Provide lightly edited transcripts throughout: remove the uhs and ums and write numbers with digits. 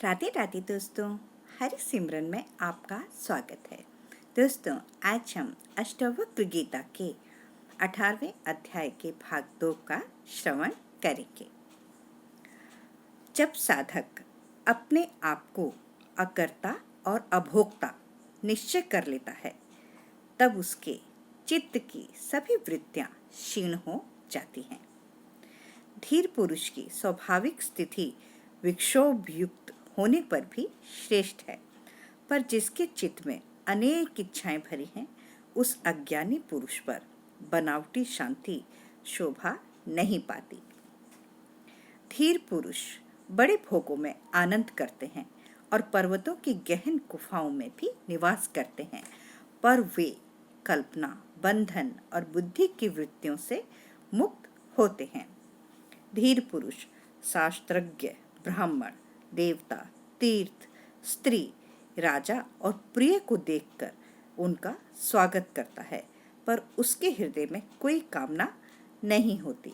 राधे राधे दोस्तों, हरि सिमरन में आपका स्वागत है। दोस्तों, आज हम अष्टवक्र गीता के 18वें अध्याय के भाग 2 का श्रवण करेंगे। जब साधक अपने आप को अकर्ता और अभोक्ता निश्चय कर लेता है, तब उसके चित्त की सभी वृत्तियां क्षीण हो जाती हैं। धीर पुरुष की स्वाभाविक स्थिति विक्षोभ युक्त होने पर भी श्रेष्ठ है, पर जिसके चित्त में अनेक इच्छाएं भरी हैं, उस अज्ञानी पुरुष पर बनावटी शांति शोभा नहीं पाती। धीर पुरुष बड़े भोगों में आनंद करते हैं और पर्वतों की गहन गुफाओं में भी निवास करते हैं, पर वे कल्पना, बंधन और बुद्धि की वृत्तियों से मुक्त होते हैं। धीर पुरुष शास्त्रज्ञ, ब्राह्मण, देवता, तीर्थ, स्त्री, राजा और प्रिय को देखकर उनका स्वागत करता है, पर उसके हृदय में कोई कामना नहीं होती।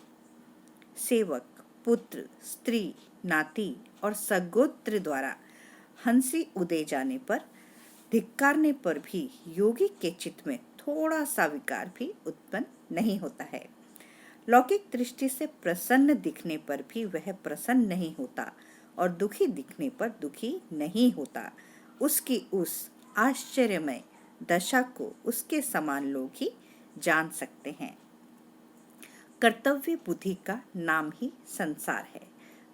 सेवक, पुत्र, स्त्री, नाती और सगोत्र द्वारा हंसी उदे जाने पर, धिक्कारने पर भी योगी के चित्त में थोड़ा सा विकार भी उत्पन्न नहीं होता है। लौकिक दृष्टि से प्रसन्न दिखने पर भी वह प्रसन्न नहीं होता और दुखी दिखने पर दुखी नहीं होता। उसकी उस आश्चर्यमय दशा को उसके समान लोग ही जान सकते हैं। कर्तव्य बुद्धि का नाम ही संसार है।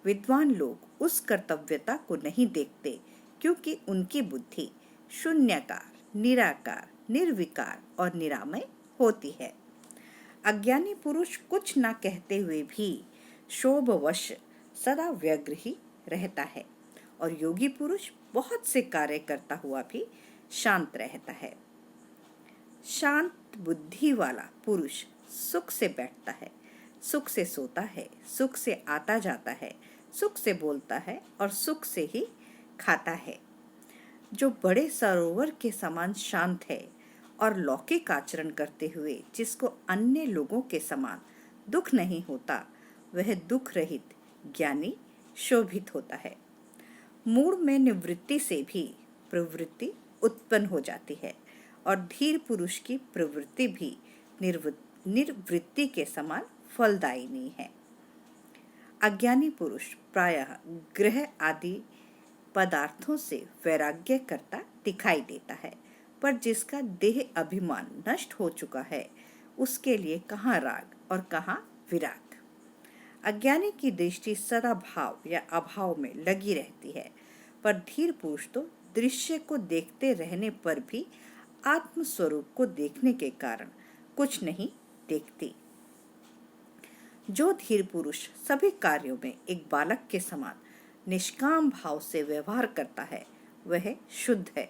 विद्वान लोग उस कर्तव्यता को नहीं देखते, क्योंकि उनकी बुद्धि शून्याकार, निराकार, निर्विकार और निरामय होती है। अज्ञानी पुरुष कुछ न कहते हुए भी शोभवश सदा व्यग्र ही रहता है, और योगी पुरुष बहुत से कार्य करता हुआ भी शांत रहता है। शांत बुद्धि वाला पुरुष सुख से बैठता है, सुख से सोता है, सुख से आता जाता है, सुख से बोलता है और सुख से ही खाता है। जो बड़े सरोवर के समान शांत है और लौकिक आचरण करते हुए जिसको अन्य लोगों के समान दुख नहीं होता, वह दुख रहित ज्ञानी शोभित होता है। मूड में निवृत्ति से भी प्रवृत्ति उत्पन्न हो जाती है, और धीर पुरुष की प्रवृत्ति भी निर्वृत्ति के समान फलदायिनी है। अज्ञानी पुरुष प्रायः ग्रह आदि पदार्थों से वैराग्य करता दिखाई देता है, पर जिसका देह अभिमान नष्ट हो चुका है, उसके लिए कहाँ राग और कहाँ विराग। अज्ञानी की दृष्टि सदा भाव या अभाव में लगी रहती है, पर धीर पुरुष तो दृश्य को देखते रहने पर भी आत्म स्वरूप को देखने के कारण कुछ नहीं देखती। जो धीर पुरुष सभी कार्यों में एक बालक के समान निष्काम भाव से व्यवहार करता है, वह शुद्ध है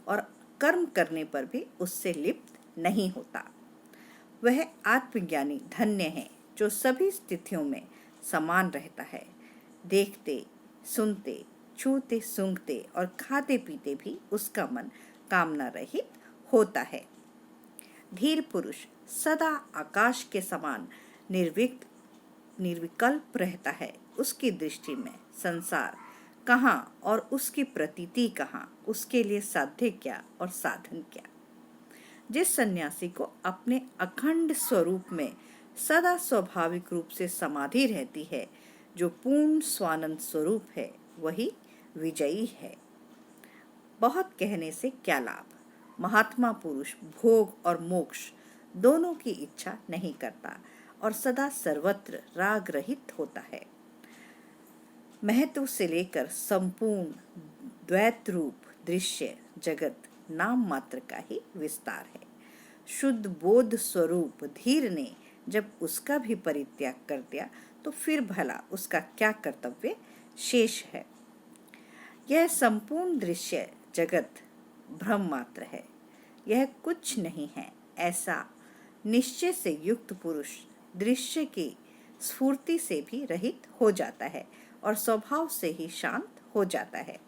और कर्म करने पर भी उससे लिप्त नहीं होता। वह आत्मज्ञानी धन्य है, जो सभी स्थितियों में समान रहता है। देखते, सुनते, छूते, सूंघते और खाते पीते भी उसका मन कामना रहित होता है। धीर पुरुष सदा आकाश के समान निर्विकल्प रहता है। उसकी दृष्टि में संसार कहाँ और उसकी प्रतीति कहाँ, उसके लिए साध्य क्या और साधन क्या। जिस सन्यासी को अपने अखंड स्वरूप में सदा स्वाभाविक रूप से समाधि रहती है, जो पूर्ण स्वानंद स्वरूप है, वही विजयी है। बहुत कहने से क्या लाभ। महात्मा पुरुष भोग और मोक्ष दोनों की इच्छा नहीं करता और सदा सर्वत्र राग रहित होता है। महत्व से लेकर संपूर्ण द्वैत रूप दृश्य जगत नाम मात्र का ही विस्तार है। शुद्ध बोध स्वरूप धीर ने जब उसका भी परित्याग कर दिया, तो फिर भला उसका क्या कर्तव्य शेष है। यह संपूर्ण दृश्य जगत भ्रम मात्र है, यह कुछ नहीं है, ऐसा निश्चय से युक्त पुरुष दृश्य की स्फूर्ति से भी रहित हो जाता है और स्वभाव से ही शांत हो जाता है।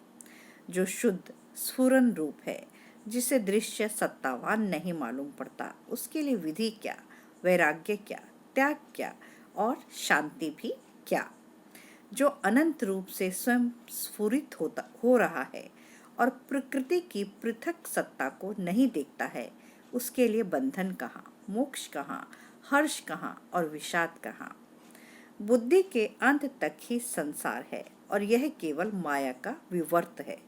जो शुद्ध स्फुरन रूप है, जिसे दृश्य सत्तावान नहीं मालूम पड़ता, उसके लिए विधि क्या, वैराग्य क्या, त्याग क्या और शांति भी क्या। जो अनंत रूप से स्वयं स्फुरित हो रहा है और प्रकृति की पृथक सत्ता को नहीं देखता है, उसके लिए बंधन कहाँ, मोक्ष कहाँ, हर्ष कहाँ और विषाद कहाँ। बुद्धि के अंत तक ही संसार है और यह केवल माया का विवर्त है।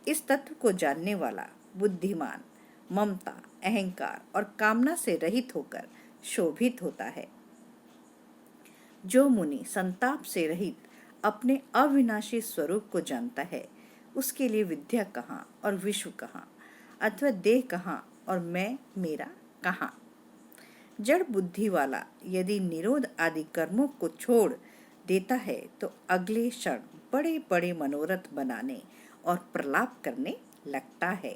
इस तत्व को जानने वाला बुद्धिमान ममता, अहंकार और कामना से रहित होकर शोभित होता है। जो मुनि संताप से रहित अपने अविनाशी स्वरूप को जानता है, उसके लिए विद्या कहाँ और विश्व कहाँ, अथवा देह कहाँ और मैं मेरा कहाँ। जड़ बुद्धि वाला यदि निरोध आदि कर्मों को छोड़ देता है तो अगले क्षण बड़े बड़े मनोरथ बनाने और प्रलाप करने लगता है।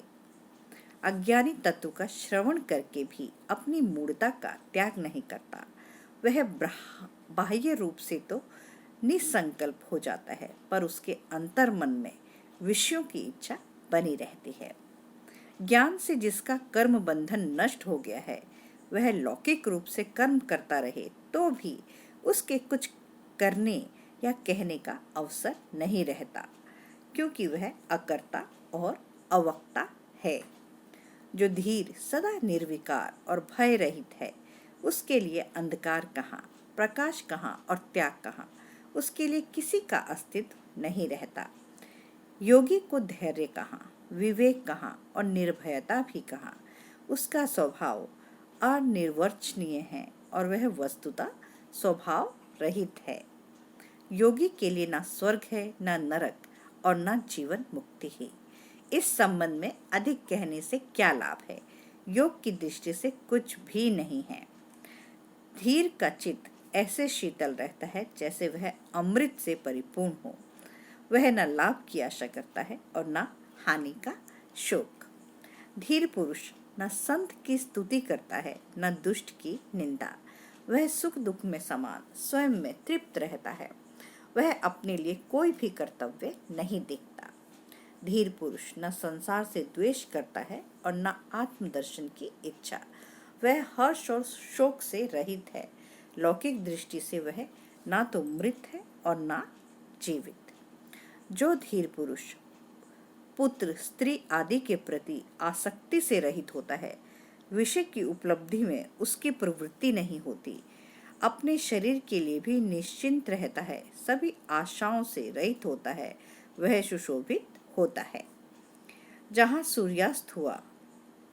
अज्ञानी तत्व का श्रवण करके भी अपनी मूढ़ता का त्याग नहीं करता। वह बाह्य रूप से तो निसंकल्प हो जाता है, पर उसके अंतर मन में विषयों की इच्छा बनी रहती है। ज्ञान से जिसका कर्म बंधन नष्ट हो गया है, वह लौकिक रूप से कर्म करता रहे तो भी उसके कुछ करने या कहने का अवसर नहीं रहता, क्योंकि वह अकर्ता और अवक्ता है। जो धीर सदा निर्विकार और भय रहित है, उसके लिए अंधकार कहाँ, प्रकाश कहाँ और त्याग कहाँ, उसके लिए किसी का अस्तित्व नहीं रहता। योगी को धैर्य कहाँ, विवेक कहाँ और निर्भयता भी कहाँ। उसका स्वभाव अनिर्वचनीय है और वह वस्तुतः स्वभाव रहित है। योगी के लिए ना स्वर्ग है, ना नरक और ना जीवन मुक्ति है। इस संबंध में अधिक कहने से क्या लाभ है। योग की दृष्टि से कुछ भी नहीं है। धीर का चित्त ऐसे शीतल रहता है जैसे वह अमृत से परिपूर्ण हो। वह न लाभ की आशा करता है और न हानि का शोक। धीर पुरुष न संत की स्तुति करता है, न दुष्ट की निंदा। वह सुख दुख में समान स्वयं में तृप्त रहता है। वह अपने लिए कोई भी कर्तव्य नहीं देखता। धीर पुरुष न संसार से द्वेष करता है और न आत्मदर्शन की इच्छा। वह हर्ष और शोक से रहित है। लौकिक दृष्टि से वह ना तो मृत है और ना जीवित। जो धीर पुरुष पुत्र, स्त्री आदि के प्रति आसक्ति से रहित होता है, विषय की उपलब्धि में उसकी प्रवृत्ति नहीं होती, अपने शरीर के लिए भी निश्चिंत रहता है, सभी आशाओं से रहित होता है, वह सुशोभित होता है। जहाँ सूर्यास्त हुआ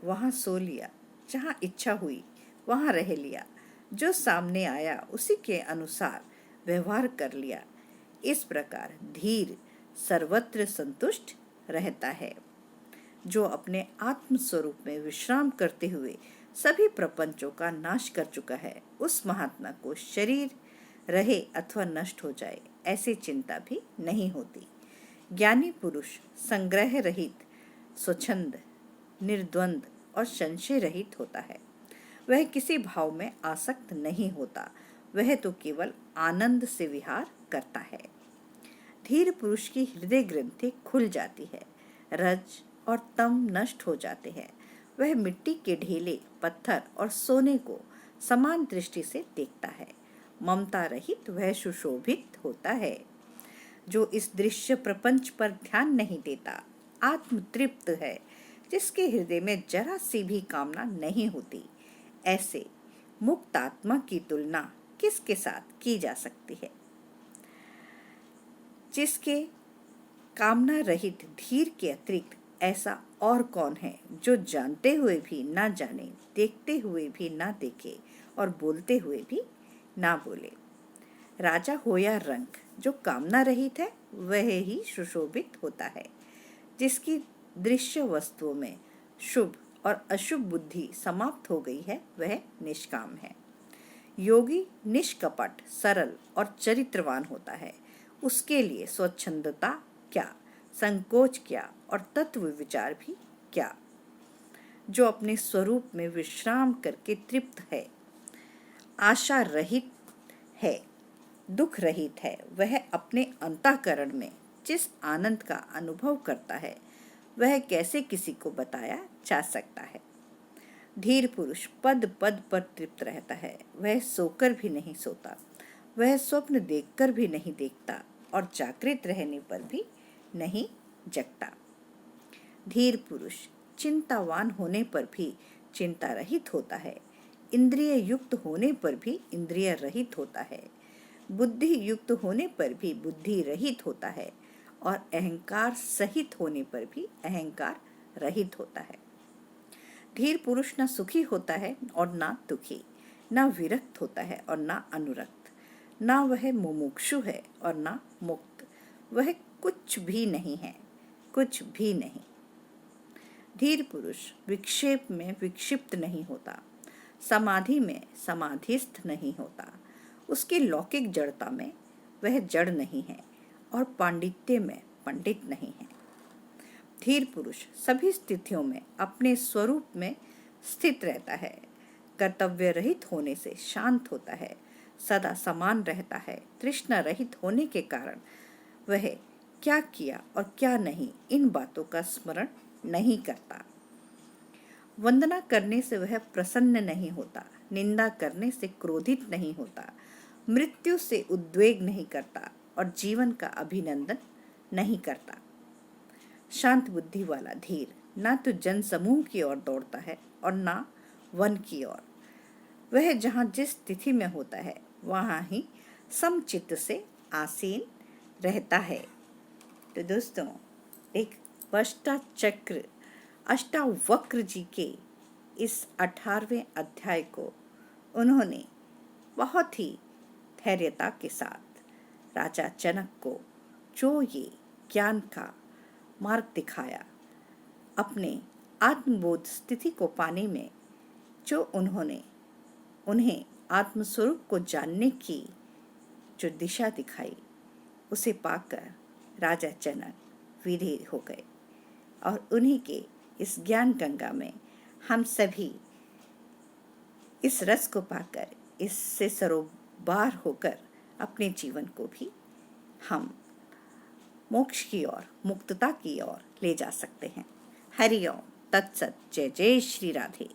वहाँ सो लिया, जहाँ इच्छा हुई वहाँ रह लिया, जो सामने आया उसी के अनुसार व्यवहार कर लिया। इस प्रकार धीर सर्वत्र संतुष्ट रहता है। जो अपने आत्म स्वरूप में विश्राम करते हुए सभी प्रपंचों का नाश कर चुका है, उस महात्मा को शरीर रहे अथवा नष्ट हो जाए ऐसी चिंता भी नहीं होती। ज्ञानी पुरुष संग्रह रहित, स्वच्छंद, निर्द्वंद और संशय रहित होता है। वह किसी भाव में आसक्त नहीं होता, वह तो केवल आनंद से विहार करता है। धीर पुरुष की हृदय ग्रंथि खुल जाती है, रज और तम नष्ट हो जाते हैं। वह मिट्टी के ढेले, पत्थर और सोने को समान दृष्टि से देखता है। ममता रहित वह सुशोभित होता है। जो इस दृश्य प्रपंच पर ध्यान नहीं देता, आत्म तृप्त है, जिसके हृदय में जरा सी भी कामना नहीं होती, ऐसे मुक्त आत्मा की तुलना किसके साथ की जा सकती है। जिसके कामना रहित धीर के अतिरिक्त ऐसा और कौन है जो जानते हुए भी ना जाने, देखते हुए भी ना देखे और बोलते हुए भी ना बोले। राजा हो या रंक, जो कामना रहित है वह ही सुशोभित होता है। जिसकी दृश्य वस्तुओं में शुभ और अशुभ बुद्धि समाप्त हो गई है, वह निष्काम है। योगी निष्कपट, सरल और चरित्रवान होता है। उसके लिए स्वच्छंदता क्या, संकोच क्या और तत्व विचार भी क्या। जो अपने स्वरूप में विश्राम करके तृप्त है, आशा रहित है, दुख रहित है, वह अपने अंतःकरण में जिस आनंद का अनुभव करता है, वह कैसे किसी को बताया जा सकता है। धीर पुरुष पद पद पर तृप्त रहता है। वह सोकर भी नहीं सोता, वह स्वप्न देखकर भी नहीं देखता, और जागृत रहने पर भी नहीं जगता। धीर पुरुष चिंतावान होने पर भी चिंता रहित होता है, इंद्रिय युक्त होने पर भी इंद्रिय रहित होता है, बुद्धि युक्त होने पर भी बुद्धि रहित होता है और अहंकार सहित होने पर भी अहंकार रहित होता है। धीर पुरुष न सुखी होता है और ना दुखी, न विरक्त होता है और ना अनुरक्त, ना वह मुमुक्षु है और ना मुक्त, वह कुछ भी नहीं है, कुछ भी नहीं। धीर पुरुष विक्षेप में विक्षिप्त नहीं होता, समाधि में समाधिस्थ नहीं होता, उसकी लौकिक जड़ता में वह जड़ नहीं है और पांडित्य में पंडित नहीं है। धीर पुरुष सभी स्थितियों में अपने स्वरूप में स्थित रहता है, कर्तव्य रहित होने से शांत होता है, सदा समान रहता है, तृष्णा रहित होने के कारण वह क्या किया और क्या नहीं इन बातों का स्मरण नहीं करता। वंदना करने से वह प्रसन्न नहीं होता, निंदा करने से क्रोधित नहीं होता, मृत्यु से उद्वेग नहीं करता और जीवन का अभिनंदन नहीं करता। शांत बुद्धि वाला धीर ना तो जन समूह की ओर दौड़ता है और ना वन की ओर। वह जहाँ जिस स्थिति में होता है वहाँ ही समचित्त से आसीन रहता है। तो दोस्तों, एक अष्टाचक्र अष्टावक्र जी के इस 18वें अध्याय को उन्होंने बहुत ही धैर्यता के साथ राजा जनक को जो ये ज्ञान का मार्ग दिखाया, अपने आत्मबोध स्थिति को पाने में जो उन्हें आत्मस्वरूप को जानने की जो दिशा दिखाई, उसे पाकर राजा जनक विधेय हो गए और उन्हीं के इस ज्ञान गंगा में हम सभी इस रस को पाकर, इससे सरोबार होकर अपने जीवन को भी हम मोक्ष की ओर, मुक्तता की ओर ले जा सकते हैं। हरि ओम तत्सत। जय जय श्री राधे।